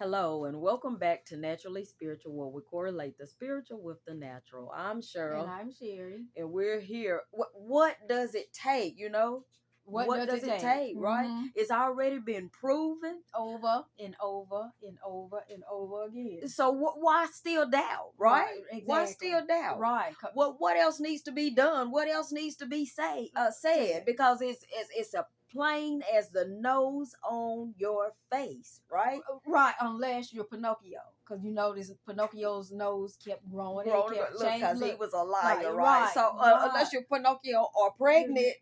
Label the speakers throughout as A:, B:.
A: Hello and welcome back to Naturally Spiritual, where we correlate the spiritual with the natural. I'm
B: And
A: Cheryl,
B: I'm Sherry.
A: and we're here. What does it take?
B: What
A: What
B: does
A: does
B: it
A: it
B: take?
A: take? Right? It's already been proven.
B: Over and over and over and over again.
A: So why still doubt? Right? Why
B: exactly.
A: still doubt?
B: Right.
A: What else needs to be done? What else needs to be said? Because it's a plain as the nose on your face, right?
B: Right, unless you're Pinocchio. Because you notice Pinocchio's nose kept growing. It
A: Grown
B: kept
A: look,
B: changing.
A: because he was a liar,
B: Like,
A: right? So unless you're Pinocchio or pregnant,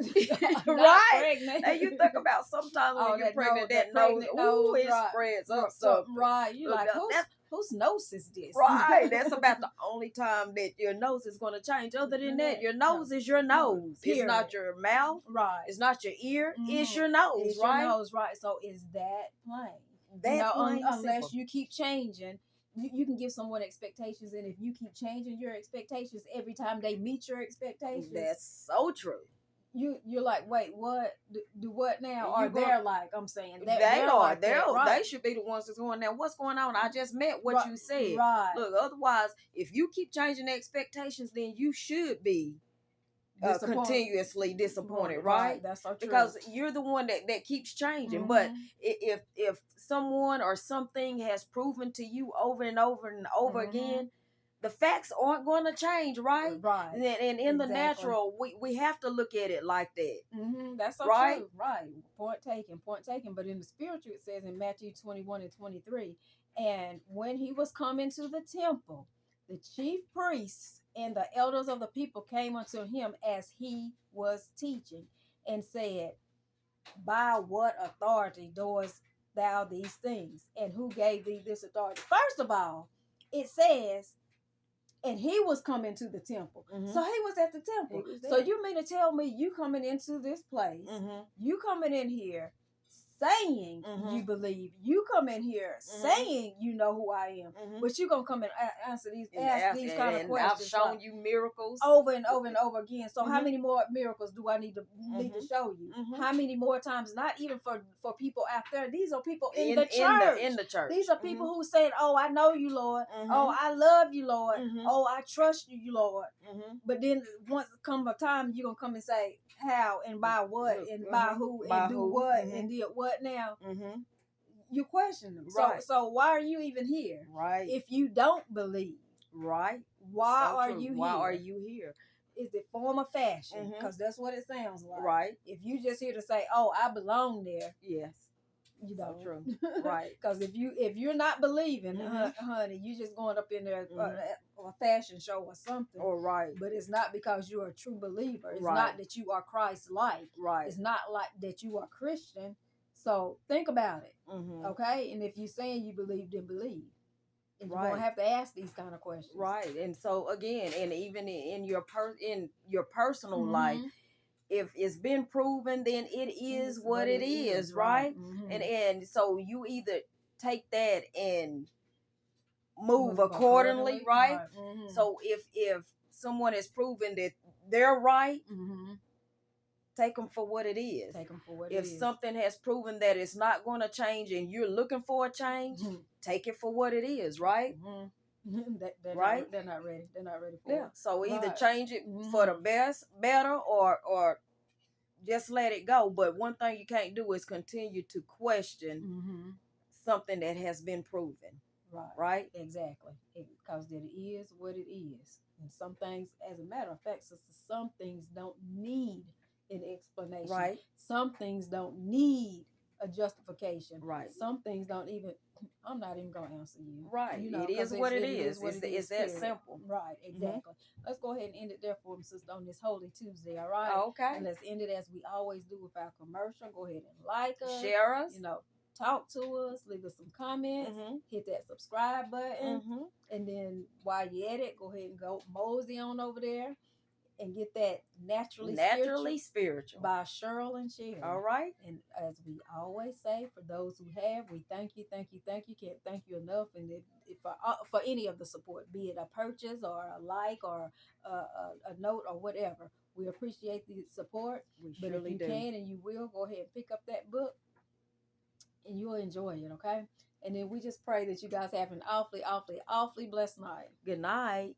B: Not
A: right?
B: pregnant.
A: And you think about sometimes when
B: Oh,
A: you're
B: that
A: pregnant,
B: nose,
A: that
B: that
A: nose,
B: pregnant
A: ooh,
B: nose,
A: it
B: right.
A: spreads up
B: Something,
A: something.
B: right. You
A: Look,
B: like, whose nose is this?
A: right. That's about the only time that your nose is going to change. Other than that, your nose is your nose. It's not your mouth.
B: Right.
A: It's not your ear. It's
B: Mhm.
A: your nose,
B: It's
A: right?
B: your nose, right? So is that plain?
A: That plain
B: Unless
A: simple.
B: you keep changing, you can give someone expectations, and if you keep changing your expectations every time they meet your expectations,
A: That's so true.
B: You're like, wait, what? Do what now?
A: You
B: Or they're like, I'm saying
A: they are.
B: like that, right?
A: They should be the ones that's going now. What's going on? I just meant what
B: Right,
A: you said.
B: right.
A: Look, otherwise, if you keep changing expectations, then you should be continuously disappointed, right?
B: That's so true.
A: Because you're the one that keeps changing. But if someone or something has proven to you over and over and over again, the facts aren't going to change, right?
B: Right.
A: And in the natural, we have to look at it like that.
B: That's so
A: right?
B: true. Right. Point taken, point taken. But in the spiritual, it says in Matthew 21 and 23, and when he was coming to the temple, the chief priests and the elders of the people came unto him as he was teaching and said, by what authority doest thou these things? And who gave thee this authority? First of all, it says, and he was coming to the temple. So he was at the temple. So you mean to tell me you coming into this place, you coming in here saying you believe, you come in here saying you know who I am, but you gonna come and answer these ask these kind of questions.
A: I've shown you miracles
B: over and over and over again. So how many more miracles do I need to show you? How many more times? Not even for people out there. These are people in the church.
A: In the church.
B: These are people who said, "Oh, I know you, Lord. Oh, I love you, Lord. Oh, I trust you, Lord." But then once come a time, you're gonna come and say, "How and by what and by who and do what and did what now?" You question them.
A: Right.
B: So why are you even here?
A: Right.
B: If you don't believe.
A: Right.
B: Why are you here?
A: Why are you here?
B: Is it form of fashion? Because that's what it sounds like.
A: Right.
B: If you just here to say, "Oh, I belong there,"
A: yes,
B: you know,
A: so true. Right.
B: Because if you're not believing, honey, you just going up in there a fashion show or something.
A: Or right.
B: But it's not because you're a true believer. It's not that you are Christ-like.
A: Right.
B: It's not like that you are Christian. So think about it, okay? And if you're saying you believe, then believe. And you're gonna have to ask these kind of questions,
A: right? And so again, and even in your personal life, if it's been proven, then it is what it is, right? And so you either take that and move accordingly, right? So if someone has proven that they're right, take them for what it is.
B: Take them for what
A: if something has proven that it's not going to change and you're looking for a change, take it for what it is, right? Right?
B: They're not ready. They're not ready for it.
A: So either change it for the better, or just let it go. But one thing you can't do is continue to question something that has been proven. Right?
B: Exactly. Because it is what it is. And some things, as a matter of fact, sister, some things don't need an explanation.
A: Right.
B: Some things don't need a justification.
A: Right.
B: Some things don't even, I'm not even going to answer you.
A: Right.
B: You know,
A: it is what it is. It's that simple.
B: Right. Exactly. Let's go ahead and end it there for them, sister, on this Holy Tuesday. All right.
A: Okay.
B: And let's end it as we always do with our commercial. Go ahead and like us.
A: Share us.
B: You know, talk to us, leave us some comments, hit that subscribe button, and then while you're at it, go ahead and go mosey on over there and get that Naturally Spiritual by Cheryl and Sherry.
A: All right.
B: And as we always say, for those who have, we thank you. Can't thank you enough. And if for any of the support, be it a purchase or a like or a note or whatever, we appreciate the support.
A: We
B: but
A: surely
B: if you can and you will, go ahead and pick up that book and you'll enjoy it, okay? And then we just pray that you guys have an awfully, awfully, awfully blessed night.
A: Good night.